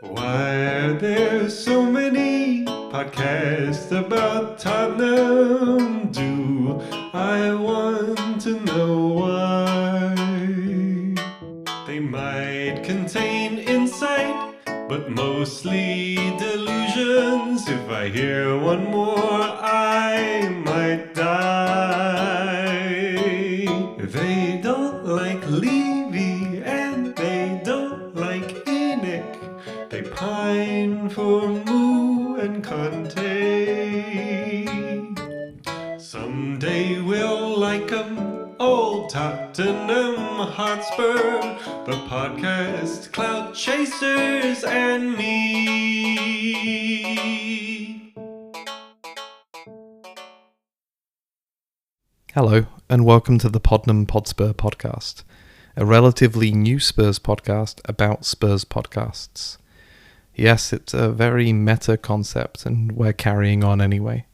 Why are there so many podcasts about Tottenham? Do I want to know why? They might contain insight, but mostly delusions. If I hear one more, I might die. They don't like Levy and they don't like Enoch. They pine for Moo and Conte. Someday we'll like 'em, old Tottenham Hotspur, the podcast Clout Chasers and me. Hello, and welcome to the Tottenham Hotspur podcast, a relatively new Spurs podcast about Spurs podcasts. Yes, it's a very meta concept, and we're carrying on anyway.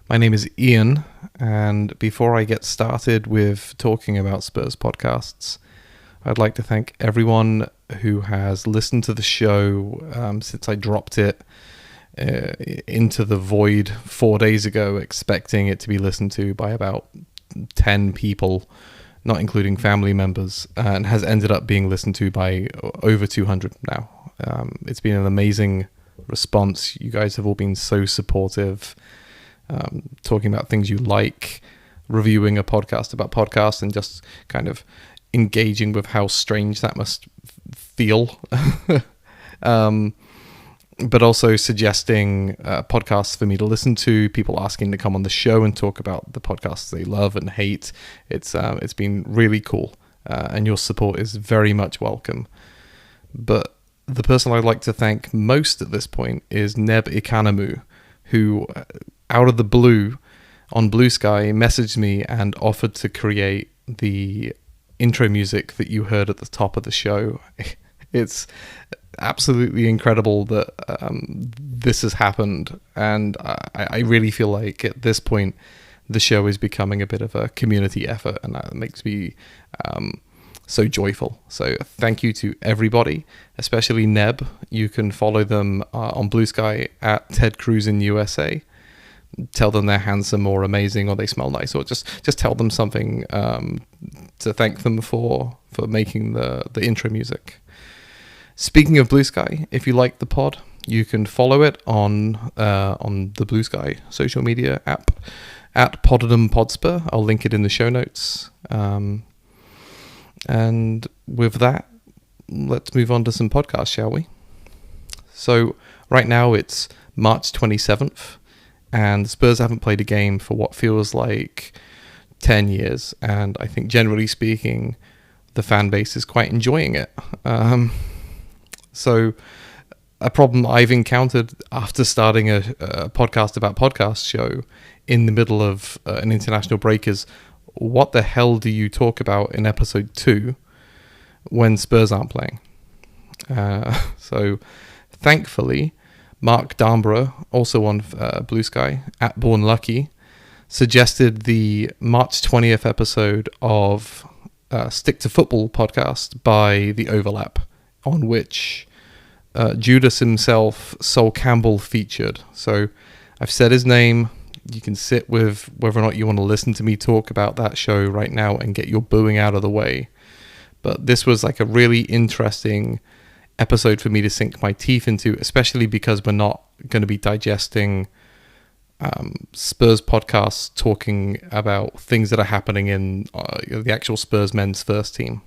My name is Ian, and before I get started with talking about Spurs podcasts, I'd like to thank everyone who has listened to the show since I dropped it into the void 4 days ago, expecting it to be listened to by about 10 people, not including family members, and has ended up being listened to by over 200 now. It's been an amazing response. You guys have all been so supportive, talking about things you like, reviewing a podcast about podcasts, and just kind of engaging with how strange that must feel. But also suggesting podcasts for me to listen to, people asking to come on the show and talk about the podcasts they love and hate. It's been really cool, and your support is very much welcome. But the person I'd like to thank most at this point is Neb Economou, who, out of the blue, on Bluesky, messaged me and offered to create the intro music that you heard at the top of the show. It's absolutely incredible that this has happened, and I really feel like at this point the show is becoming a bit of a community effort, and that makes me so joyful. So thank you to everybody, especially Neb. You can follow them on Bluesky at Ted Cruz in USA. Tell them they're handsome or amazing or they smell nice, or just tell them something to thank them for making the intro music. Speaking of Bluesky, if you like the pod, you can follow it on the Bluesky social media app at Tottenham Hotspur. I'll link it in the show notes. And with that, let's move on to some podcasts, shall we? So right now it's March 27th, and the Spurs haven't played a game for what feels like 10 years. And I think generally speaking, the fan base is quite enjoying it. So a problem I've encountered after starting a podcast about podcasts show in the middle of an international break is, what the hell do you talk about in episode 2 when Spurs aren't playing? So thankfully, Mark Darnborough, also on Bluesky, at Born Lucky, suggested the March 20th episode of Stick to Football podcast by The Overlap, on which Judas himself, Sol Campbell, featured. So I've said his name. You can sit with whether or not you want to listen to me talk about that show right now and get your booing out of the way. But this was like a really interesting episode for me to sink my teeth into, especially because we're not going to be digesting Spurs podcasts talking about things that are happening in the actual Spurs men's first team.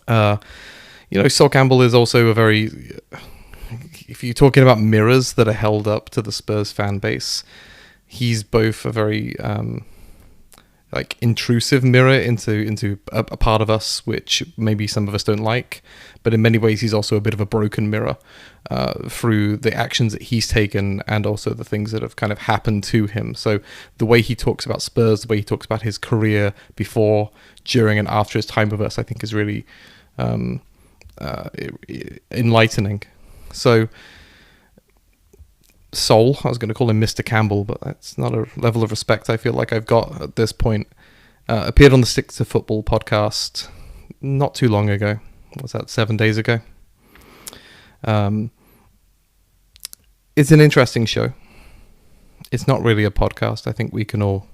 Sol Campbell is also a very... If you're talking about mirrors that are held up to the Spurs fan base, he's both a very intrusive mirror into a part of us which maybe some of us don't like, but in many ways he's also a bit of a broken mirror through the actions that he's taken and also the things that have kind of happened to him. So the way he talks about Spurs, the way he talks about his career before, during, and after his time with us, I think is really enlightening. So Sol, I was going to call him Mr. Campbell, but that's not a level of respect I feel like I've got at this point, appeared on the Stick to Football podcast not too long ago. What was that, 7 days ago? It's an interesting show. It's not really a podcast. I think we can all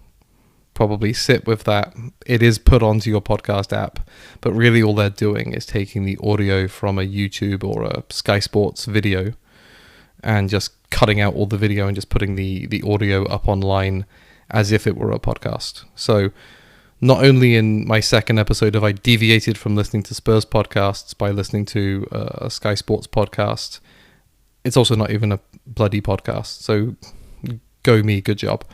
probably sit with that. It is put onto your podcast app, but really all they're doing is taking the audio from a YouTube or a Sky Sports video and just cutting out all the video and just putting the audio up online as if it were a podcast. So not only in my second episode have I deviated from listening to Spurs podcasts by listening to a Sky Sports podcast, it's also not even a bloody podcast. So go me, good job.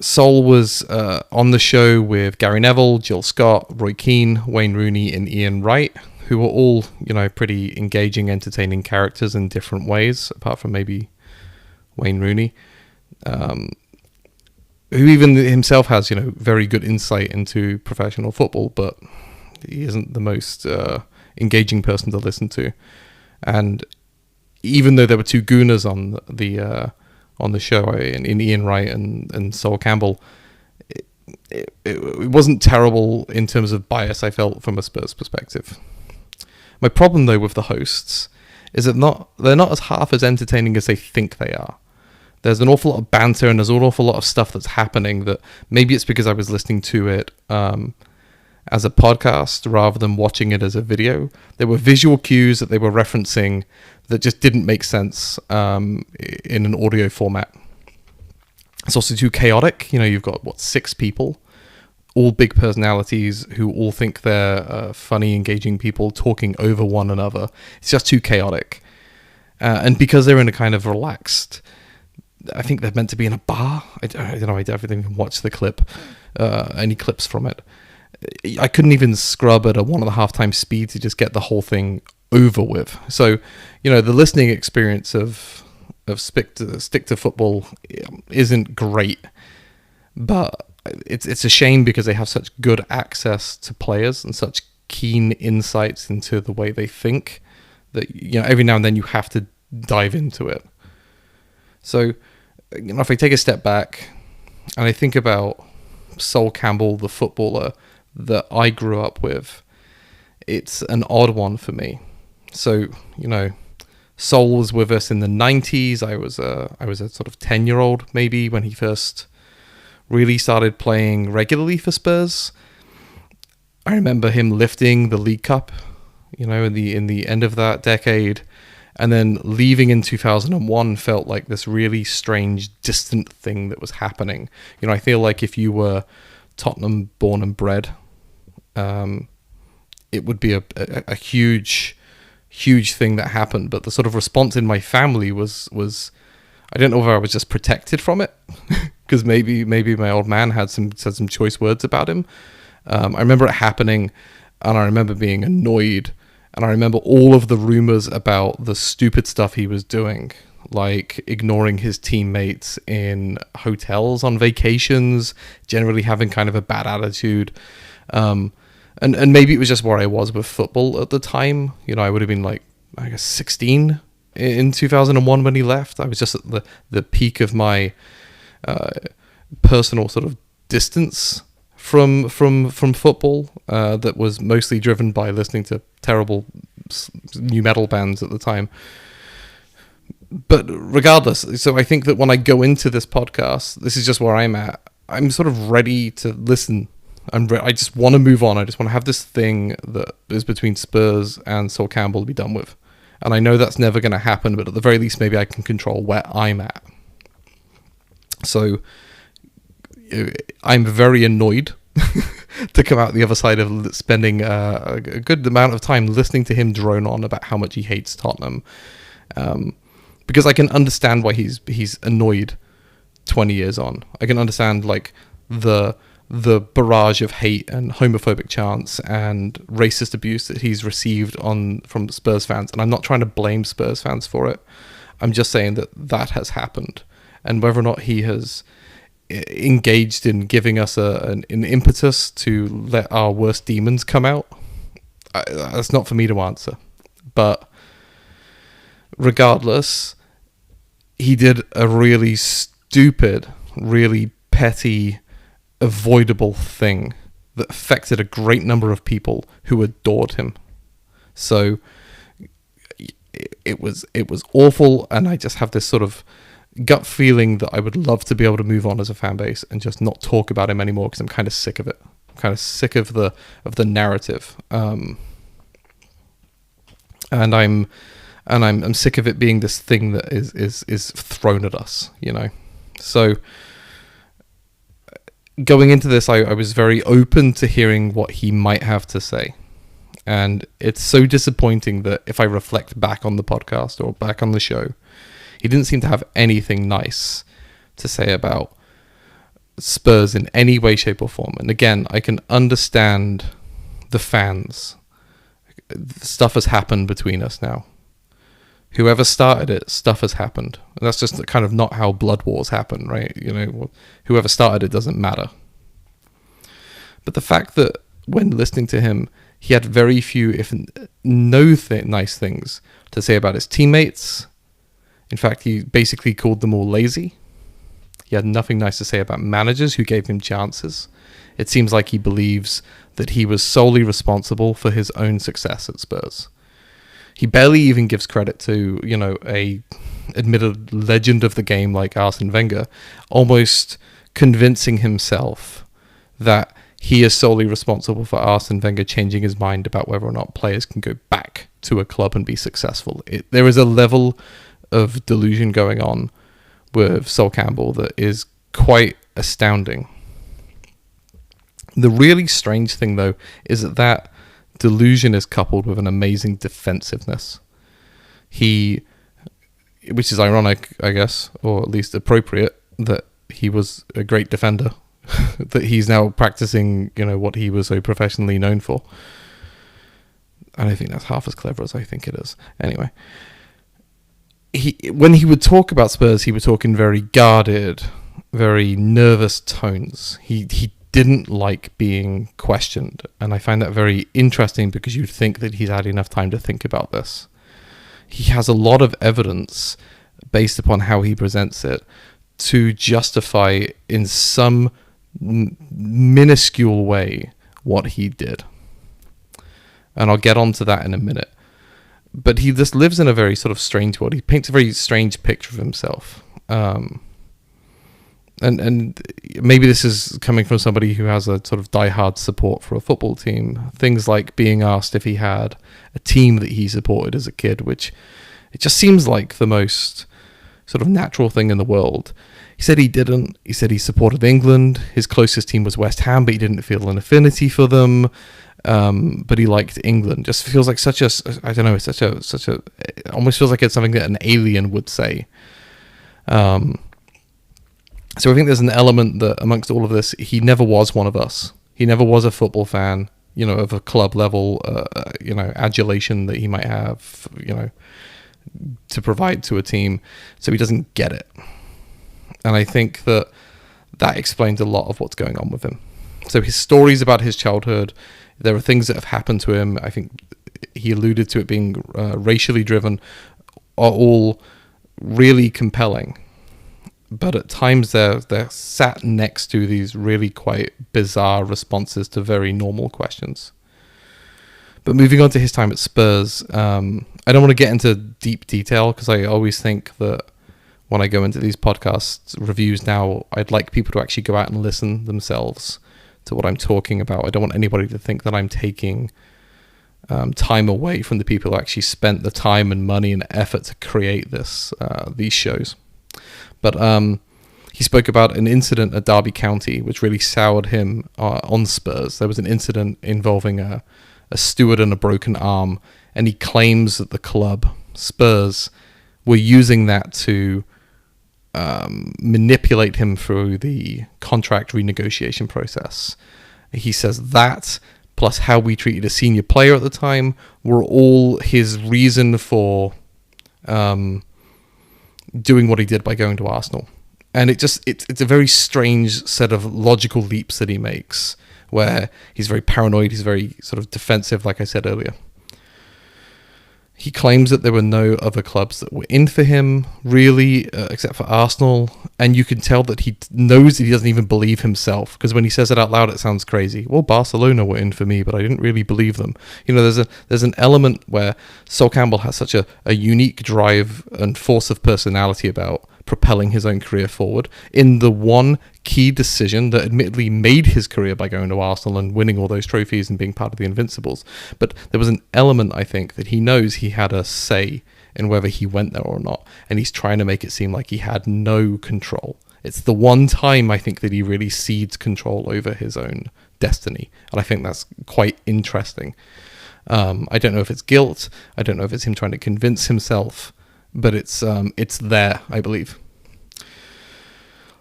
Sol was on the show with Gary Neville, Jill Scott, Roy Keane, Wayne Rooney, and Ian Wright, who were all, pretty engaging, entertaining characters in different ways, apart from maybe Wayne Rooney, who even himself has, very good insight into professional football, but he isn't the most engaging person to listen to. And even though there were two gooners on the show, in Ian Wright and Sol Campbell, it wasn't terrible in terms of bias, I felt, from a Spurs perspective. My problem, though, with the hosts is that they're not as half as entertaining as they think they are. There's an awful lot of banter and there's an awful lot of stuff that's happening that maybe it's because I was listening to it as a podcast rather than watching it as a video. There were visual cues that they were referencing that just didn't make sense in an audio format. It's also too chaotic. You've got, 6 people, all big personalities who all think they're funny, engaging people talking over one another. It's just too chaotic. And because they're in a kind of relaxed, I think they're meant to be in a bar. I don't know, I didn't even watch the clip, any clips from it. I couldn't even scrub at a 1.5 times speed to just get the whole thing over with. So, the listening experience of stick to football isn't great, but it's a shame because they have such good access to players and such keen insights into the way they think that every now and then you have to dive into it. So, if I take a step back and I think about Sol Campbell, the footballer that I grew up with, it's an odd one for me. So, Sol was with us in the 90s. I was a sort of 10-year-old maybe when he first really started playing regularly for Spurs. I remember him lifting the League Cup, in the end of that decade, and then leaving in 2001 felt like this really strange, distant thing that was happening. I feel like if you were Tottenham born and bred, it would be a huge thing that happened. But the sort of response in my family was I don't know whether I was just protected from it because maybe my old man said some choice words about him. I remember it happening, and I remember being annoyed, and I remember all of the rumors about the stupid stuff he was doing, like ignoring his teammates in hotels on vacations, generally having kind of a bad attitude. And maybe it was just where I was with football at the time. I would have been like, I guess 16 in 2001 when he left. I was just at the peak of my personal sort of distance from football that was mostly driven by listening to terrible new metal bands at the time. But regardless, so I think that when I go into this podcast, this is just where I'm at. I'm sort of ready to listen. I just want to move on. I just want to have this thing that is between Spurs and Sol Campbell to be done with. And I know that's never going to happen, but at the very least, maybe I can control where I'm at. So I'm very annoyed to come out the other side of spending a good amount of time listening to him drone on about how much he hates Tottenham. Because I can understand why he's annoyed 20 years on. I can understand like the barrage of hate and homophobic chants and racist abuse that he's received from Spurs fans. And I'm not trying to blame Spurs fans for it. I'm just saying that has happened. And whether or not he has engaged in giving us an impetus to let our worst demons come out, that's not for me to answer. But regardless, he did a really stupid, really petty, avoidable thing that affected a great number of people who adored him. So, it was awful, and I just have this sort of gut feeling that I would love to be able to move on as a fan base and just not talk about him anymore, because I'm kind of sick of it. I'm kind of sick of the narrative, and I'm sick of it being this thing that is thrown at us, you know. So going into this, I was very open to hearing what he might have to say. And it's so disappointing that if I reflect back on the podcast or back on the show, he didn't seem to have anything nice to say about Spurs in any way, shape or form. And again, I can understand the fans. Stuff has happened between us now. Whoever started it, stuff has happened. And that's just kind of not how blood wars happen, right? You know, whoever started it doesn't matter. But the fact that when listening to him, he had very few, if no nice things to say about his teammates. In fact, he basically called them all lazy. He had nothing nice to say about managers who gave him chances. It seems like he believes that he was solely responsible for his own success at Spurs. He barely even gives credit to, you know, a admitted legend of the game like Arsene Wenger, almost convincing himself that he is solely responsible for Arsene Wenger changing his mind about whether or not players can go back to a club and be successful. There is a level of delusion going on with Sol Campbell that is quite astounding. The really strange thing, though, is that delusion is coupled with an amazing defensiveness. Which is ironic, I guess, or at least appropriate, that he was a great defender. That he's now practicing, you know, what he was so professionally known for. I don't think that's half as clever as I think it is. Anyway, when he would talk about Spurs, he would talk in very guarded, very nervous tones. He didn't like being questioned, and I find that very interesting because you'd think that he's had enough time to think about this. He has a lot of evidence based upon how he presents it to justify in some minuscule way what he did. And I'll get onto that in a minute. But he just lives in a very sort of strange world. He paints a very strange picture of himself. And maybe this is coming from somebody who has a sort of diehard support for a football team. Things like being asked if he had a team that he supported as a kid, which it just seems like the most sort of natural thing in the world. He said he didn't. He said he supported England. His closest team was West Ham, but he didn't feel an affinity for them. But he liked England. Just feels like such a, I don't know, it almost feels like it's something that an alien would say. So I think there's an element that amongst all of this, he never was one of us. He never was a football fan, you know, of a club level, you know, adulation that he might have, you know, to provide to a team. So he doesn't get it. And I think that explains a lot of what's going on with him. So his stories about his childhood, there are things that have happened to him. I think he alluded to it being racially driven, are all really compelling. But at times they're sat next to these really quite bizarre responses to very normal questions. But moving on to his time at Spurs, I don't want to get into deep detail because I always think that when I go into these podcast reviews now, I'd like people to actually go out and listen themselves to what I'm talking about. I don't want anybody to think that I'm taking time away from the people who actually spent the time and money and effort to create these shows. But he spoke about an incident at Derby County which really soured him on Spurs. There was an incident involving a steward and a broken arm, and he claims that the club, Spurs, were using that to manipulate him through the contract renegotiation process. He says that, plus how we treated a senior player at the time, were all his reason for doing what he did by going to Arsenal. And it's a very strange set of logical leaps that he makes, where he's very paranoid, he's very sort of defensive, like I said earlier. He claims that there were no other clubs that were in for him, really, except for Arsenal. And you can tell that he knows that he doesn't even believe himself, because when he says it out loud, it sounds crazy. Well, Barcelona were in for me, but I didn't really believe them. You know, there's an element where Sol Campbell has such a unique drive and force of personality about propelling his own career forward in the one key decision that admittedly made his career by going to Arsenal and winning all those trophies and being part of the Invincibles. But there was an element, I think, that he knows he had a say in whether he went there or not, and he's trying to make it seem like he had no control. It's the one time, I think, that he really cedes control over his own destiny, and I think that's quite interesting. I don't know if it's guilt, I don't know if it's him trying to convince himself, but it's there, I believe.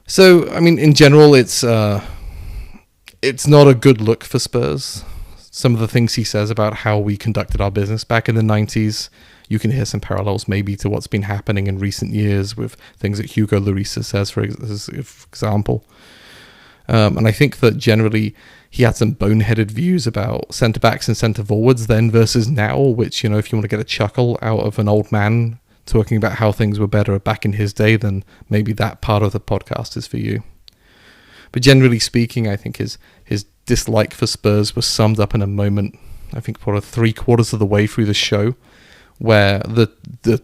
So, I mean, in general, it's not a good look for Spurs. Some of the things he says about how we conducted our business back in the 90s, you can hear some parallels maybe to what's been happening in recent years with things that Hugo Lloris says, for example. And I think that generally he had some boneheaded views about centre-backs and centre-forwards then versus now, which, you know, if you want to get a chuckle out of an old man talking about how things were better back in his day, then maybe that part of the podcast is for you. But generally speaking, I think his dislike for Spurs was summed up in a moment, I think probably 3/4 of the way through the show, where the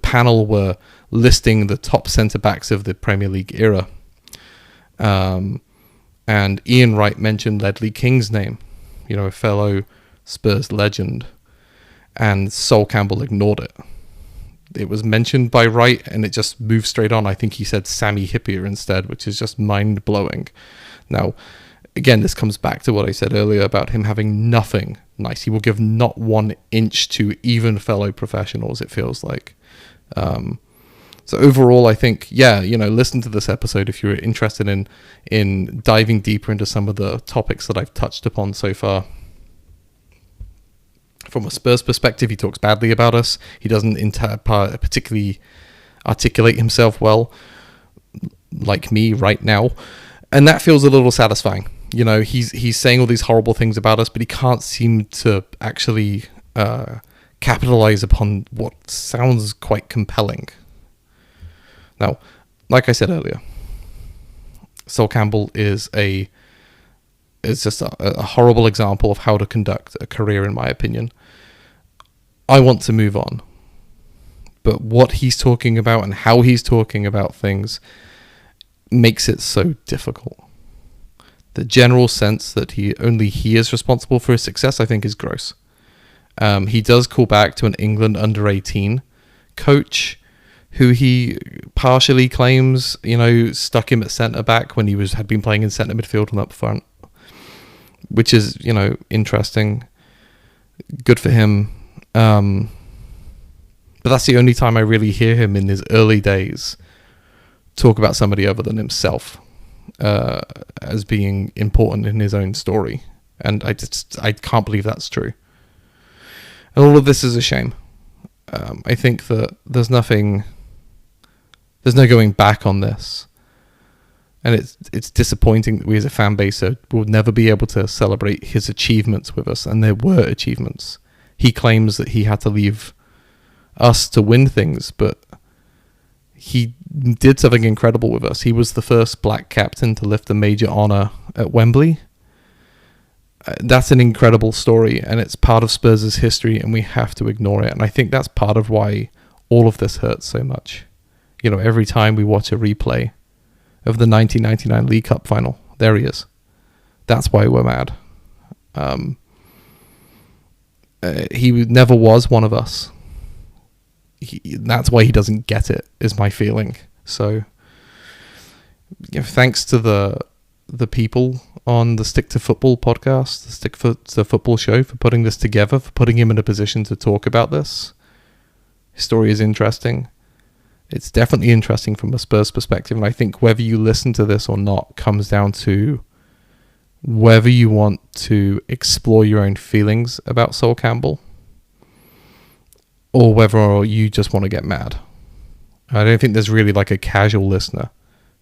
panel were listing the top centre-backs of the Premier League era. And Ian Wright mentioned Ledley King's name, you know, a fellow Spurs legend, and Sol Campbell ignored it. It was mentioned by Wright, and it just moved straight on. I think he said Sammy Hippier instead, which is just mind-blowing. Now, again, this comes back to what I said earlier about him having nothing nice. He will give not 1 inch to even fellow professionals, it feels like. So overall, I think, yeah, you know, listen to this episode if you're interested in diving deeper into some of the topics that I've touched upon so far. From a Spurs perspective, he talks badly about us. He doesn't particularly articulate himself well, like me right now. And that feels a little satisfying. You know, he's saying all these horrible things about us, but he can't seem to actually capitalize upon what sounds quite compelling. Now, like I said earlier, Sol Campbell is just a horrible example of how to conduct a career, in my opinion. I want to move on. But what he's talking about and how he's talking about things makes it so difficult. The general sense that only he is responsible for his success, I think, is gross. He does call back to an England under-18 coach who he partially claims, you know, stuck him at centre-back when he had been playing in centre midfield and up front, which is, you know, interesting. Good for him. But that's the only time I really hear him in his early days talk about somebody other than himself as being important in his own story. And I can't believe that's true. And all of this is a shame. I think that there's no going back on this. And it's disappointing that we as a fan base will never be able to celebrate his achievements with us, and there were achievements. He claims that he had to leave us to win things, but he did something incredible with us. He was the first black captain to lift a major honour at Wembley. That's an incredible story, and it's part of Spurs' history, and we have to ignore it. And I think that's part of why all of this hurts so much. You know, every time we watch a replay of the 1999 League Cup final, there he is. That's why we're mad. He never was one of us. That's why he doesn't get it, is my feeling. So, you know, thanks to the people on the Stick to Football podcast, the Stick to Football show, for putting this together, for putting him in a position to talk about this. His story is interesting. It's definitely interesting from a Spurs perspective, and I think whether you listen to this or not comes down to whether you want to explore your own feelings about Sol Campbell or whether you just want to get mad. I don't think there's really like a casual listener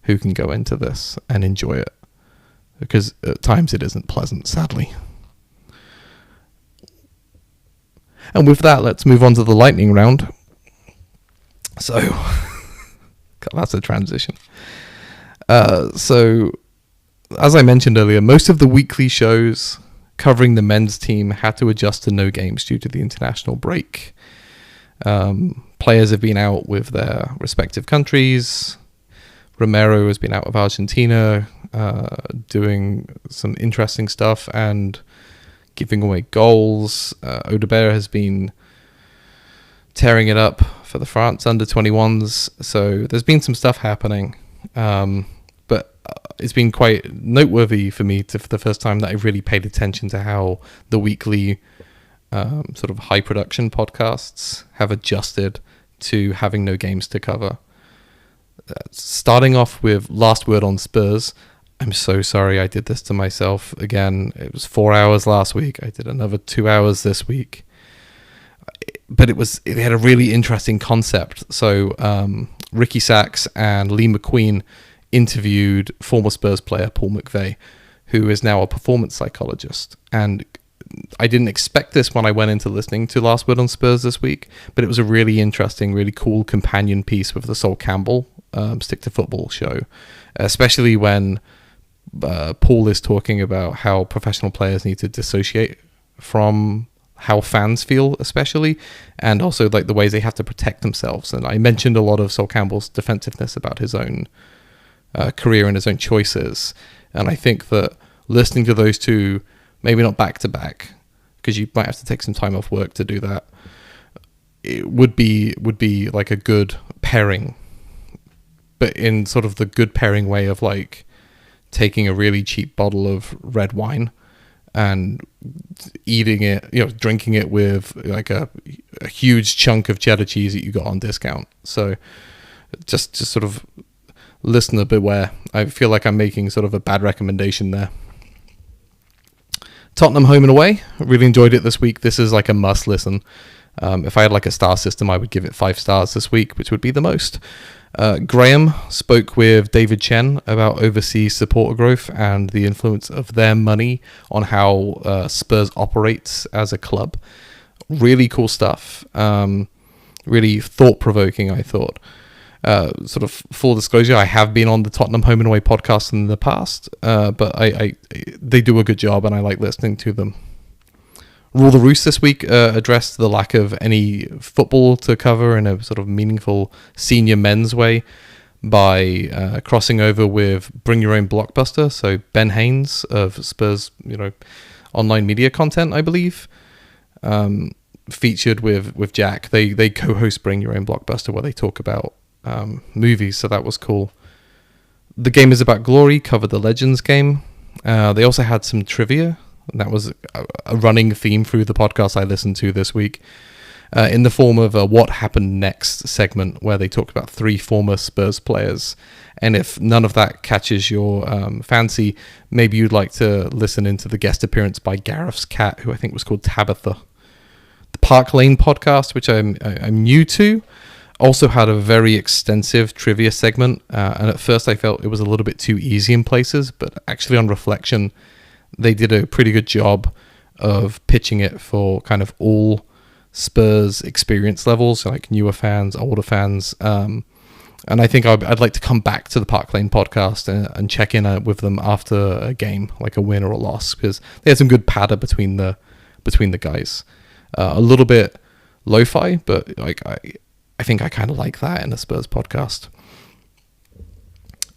who can go into this and enjoy it, because at times it isn't pleasant, sadly. And with that, let's move on to the lightning round. So, God, that's a transition. So, as I mentioned earlier, most of the weekly shows covering the men's team had to adjust to no games due to the international break. Players have been out with their respective countries. Romero has been out of Argentina, doing some interesting stuff and giving away goals. Audebert has been tearing it up for the France under-21s. So there's been some stuff happening. But it's been quite noteworthy for me for the first time that I've really paid attention to how the weekly sort of high production podcasts have adjusted to having no games to cover. Starting off with Last Word on Spurs. I'm so sorry I did this to myself again. It was 4 hours last week. I did another 2 hours this week. But it had a really interesting concept. So Ricky Sachs and Lee McQueen interviewed former Spurs player Paul McVeigh, who is now a performance psychologist. And I didn't expect this when I went into listening to Last Word on Spurs this week, but it was a really interesting, really cool companion piece with the Sol Campbell Stick to Football show, especially when Paul is talking about how professional players need to dissociate from how fans feel, especially, and also like the ways they have to protect themselves. And I mentioned a lot of Sol Campbell's defensiveness about his own career and his own choices, and I think that listening to those two, maybe not back to back, because you might have to take some time off work to do that, it would be like a good pairing, but in sort of the good pairing way of like taking a really cheap bottle of red wine and eating it, drinking it with like a huge chunk of cheddar cheese that you got on discount. So just sort of listener beware. I feel like I'm making sort of a bad recommendation there. Tottenham home and away. Really enjoyed it this week. This is like a must listen. If I had like a star system, I would give it 5 stars this week, which would be the most. Graham spoke with David Chen about overseas supporter growth and the influence of their money on how Spurs operates as a club. Really cool stuff. Really thought-provoking, I thought. Sort of full disclosure, I have been on the Tottenham Home and Away podcast in the past, but they do a good job and I like listening to them. Rule the Roost this week addressed the lack of any football to cover in a sort of meaningful senior men's way by crossing over with Bring Your Own Blockbuster. So Ben Haynes of Spurs, online media content, I believe, featured with Jack. They co-host Bring Your Own Blockbuster where they talk about movies, so that was cool. The Game is About Glory covered the Legends game. They also had some trivia, and that was a running theme through the podcast I listened to this week, in the form of a What Happened Next segment where they talked about 3 former Spurs players. And if none of that catches your fancy, maybe you'd like to listen into the guest appearance by Gareth's cat, who I think was called Tabitha. The Park Lane podcast, which I'm new to, also had a very extensive trivia segment, and at first I felt it was a little bit too easy in places, but actually on reflection, they did a pretty good job of pitching it for kind of all Spurs experience levels, so like newer fans, older fans, and I think I'd like to come back to the Park Lane podcast and check in with them after a game, like a win or a loss, because they had some good patter between the guys. A little bit lo-fi, but like I think I kind of like that in a Spurs podcast.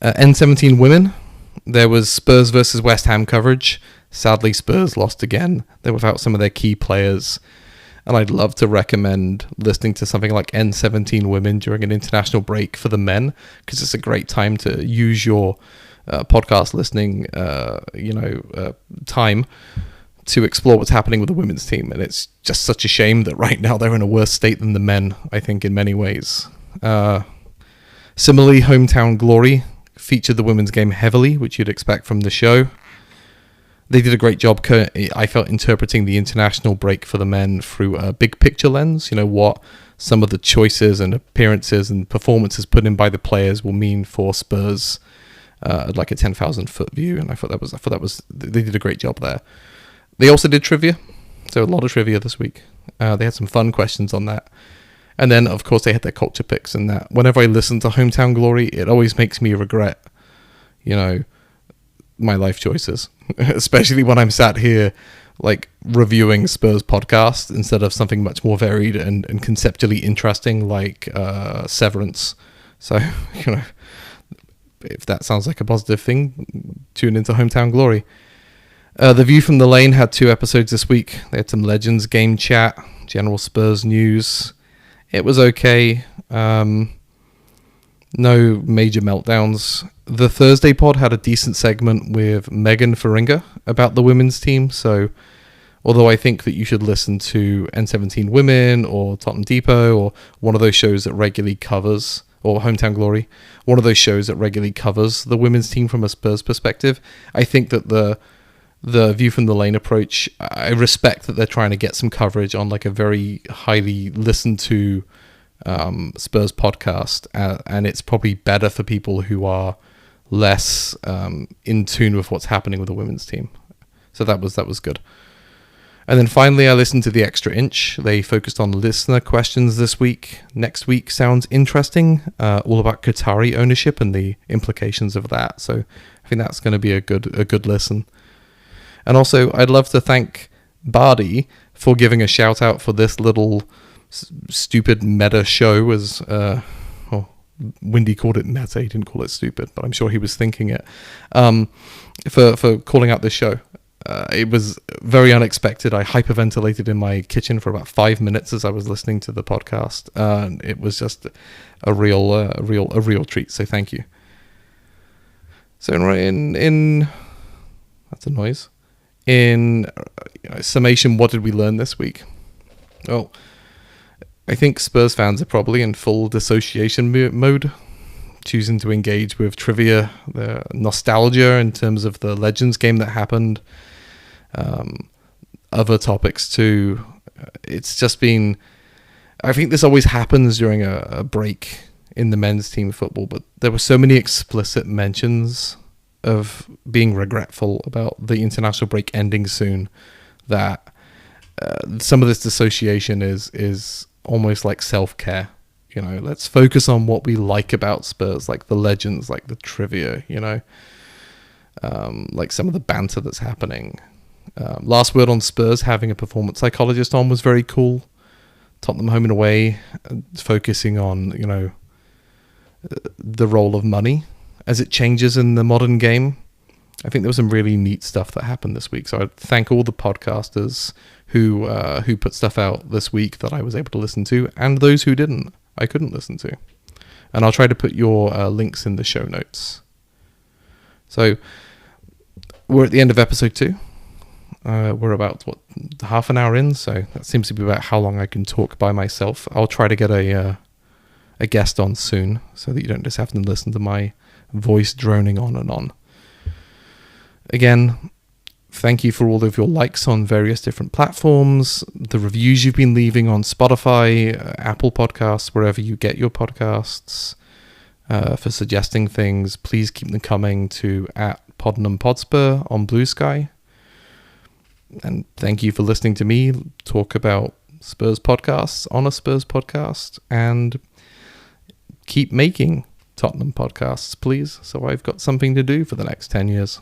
N17 Women. There was Spurs versus West Ham coverage. Sadly, Spurs lost again. They're without some of their key players. And I'd love to recommend listening to something like N17 Women during an international break for the men, because it's a great time to use your podcast listening time to explore what's happening with the women's team. And it's just such a shame that right now they're in a worse state than the men, I think, in many ways. Similarly, Hometown Glory featured the women's game heavily, which you'd expect from the show. They did a great job, I felt, interpreting the international break for the men through a big picture lens. What some of the choices and appearances and performances put in by the players will mean for Spurs at like a 10,000 foot view. And I thought that was they did a great job there. They also did trivia, so a lot of trivia this week. They had some fun questions on that. And then, of course, they had their culture picks, and that whenever I listen to Hometown Glory, it always makes me regret, my life choices, especially when I'm sat here like reviewing Spurs podcast instead of something much more varied and conceptually interesting like Severance. So, if that sounds like a positive thing, tune into Hometown Glory. The View from the Lane had 2 episodes this week. They had some Legends game chat, general Spurs news. It was okay. No major meltdowns. The Thursday pod had a decent segment with Megan Faringa about the women's team. So, although I think that you should listen to N17 Women or Tottenham Depot or one of those shows that regularly covers, or Hometown Glory, one of those shows that regularly covers the women's team from a Spurs perspective, I think that the View from the Lane approach, I respect that they're trying to get some coverage on like a very highly listened to Spurs podcast, and it's probably better for people who are less in tune with what's happening with the women's team. So that was good. And then finally, I listened to The Extra Inch. They focused on listener questions this week. Next week sounds interesting, all about Qatari ownership and the implications of that. So I think that's going to be a good listen. And also, I'd love to thank Bardi for giving a shout out for this little stupid meta show, as Windy called it meta. He didn't call it stupid, but I'm sure he was thinking it. For calling out this show. It was very unexpected. I hyperventilated in my kitchen for about 5 minutes as I was listening to the podcast, and it was just a real treat. So thank you. So in that's a noise. In summation, what did we learn this week? Well, I think Spurs fans are probably in full dissociation mode, choosing to engage with trivia, the nostalgia in terms of the Legends game that happened, other topics too. It's just been, I think this always happens during a break in the men's team football, but there were so many explicit mentions of being regretful about the international break ending soon that some of this dissociation is almost like self-care. Let's focus on what we like about Spurs, like the legends, like the trivia, like some of the banter that's happening. Last word on Spurs, having a performance psychologist on was very cool. Tottenham home and away, focusing on, the role of money as it changes in the modern game. I think there was some really neat stuff that happened this week. So I thank all the podcasters who put stuff out this week that I was able to listen to, and those who didn't, I couldn't listen to. And I'll try to put your links in the show notes. So we're at the end of episode 2. We're about, half an hour in, so that seems to be about how long I can talk by myself. I'll try to get a guest on soon, so that you don't just have to listen to my voice droning on and on. Again, thank you for all of your likes on various different platforms, the reviews you've been leaving on Spotify, Apple Podcasts, wherever you get your podcasts, for suggesting things. Please keep them coming to @PodnumPodspur on Bluesky. And thank you for listening to me talk about Spurs podcasts on a Spurs podcast, and keep making Tottenham podcasts, please, so I've got something to do for the next 10 years.